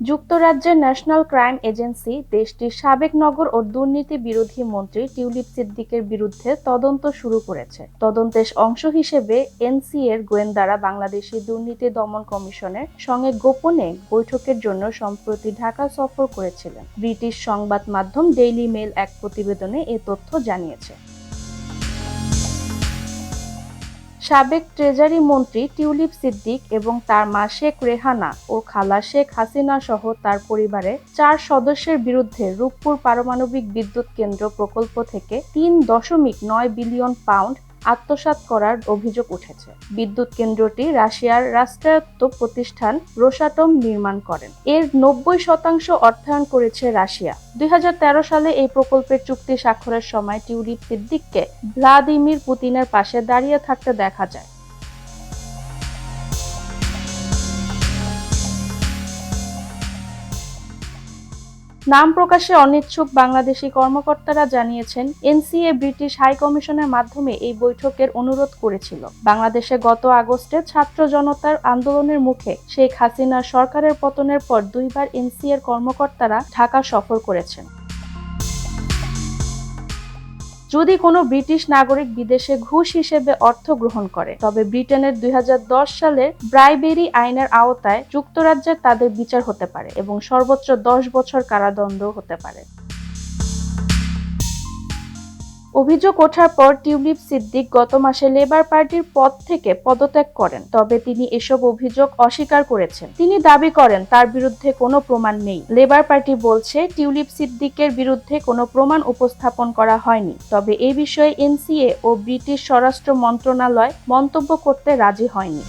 যুক্তরাজ্যের national crime agency দেশটির সাবেক নগর ও দুর্নীতি বিরোধী মন্ত্রী টিউলিপ সিদ্দিকের বিরুদ্ধে তদন্ত শুরু করেছে। তদন্তের অংশ হিসেবে এনসিএর গোয়েন্দারা বাংলাদেশি দুর্নীতি দমন কমিশনের সঙ্গে গোপনে বৈঠকের জন্য সম্প্রতি ঢাকা সফর করেছিলেন। ব্রিটিশ সংবাদ মাধ্যম ডেইলি মেইল এক প্রতিবেদনে এ তথ্য জানিয়েছে। সাবেক ট্রেজারি মন্ত্রী টিউলিপ সিদ্দিক এবং তার মা শেখ রেহানা ও খালা শেখ হাসিনা সহ তার পরিবারের 4 সদস্যের বিরুদ্ধে রূপপুর পারমাণবিক বিদ্যুৎ কেন্দ্র প্রকল্প থেকে 3.9 বিলিয়ন পাউন্ড আত্মসাৎ করার অভিযোগ উঠেছে। বিদ্যুৎ কেন্দ্রটি রাশিয়ার রাষ্ট্রায়ত্ত প্রতিষ্ঠান রোসাটম নির্মাণ করেন। এর 90% অর্থায়ন করেছে রাশিয়া। 2013 সালে এই প্রকল্পের চুক্তি স্বাক্ষরের সময় টিউলিপ সিদ্দিককে ভ্লাদিমির পুতিনের পাশে দাঁড়িয়ে থাকতে দেখা যায়। নাম প্রকাশে অনিচ্ছুক বাংলাদেশি কর্মকর্তারা জানিয়েছেন, এনসিএ ব্রিটিশ হাই কমিশনের মাধ্যমে এই বৈঠকের অনুরোধ করেছিল। বাংলাদেশে গত আগস্টে ছাত্র জনতার আন্দোলনের মুখে শেখ হাসিনার সরকারের পতনের পর 2 বার এনসিএর কর্মকর্তারা ঢাকা সফর করেছেন। যদি কোনো ব্রিটিশ নাগরিক বিদেশে ঘুষ হিসেবে অর্থ গ্রহণ করে, তবে ব্রিটেনের 2010 সালের ব্রাইবেরি আইনের আওতায় যুক্তরাজ্যে তাদের বিচার হতে পারে এবং সর্বোচ্চ 10 বছর কারাদণ্ড হতে পারে। অভিযোগ ওঠার পর টিউলিপ সিদ্দিক গত মাসে লেবার পার্টির পদ থেকে পদত্যাগ করেন, তবে তিনি এসব অভিযোগ অস্বীকার করেছেন। তিনি দাবি করেন তার বিরুদ্ধে কোনো প্রমাণ নেই। লেবার পার্টি বলছে টিউলিপ সিদ্দিকের বিরুদ্ধে কোনো প্রমাণ উপস্থাপন করা হয়নি, তবে এই বিষয়ে এনসিএ ও ব্রিটিশ স্বরাষ্ট্র মন্ত্রণালয় মন্তব্য করতে রাজি হয়নি।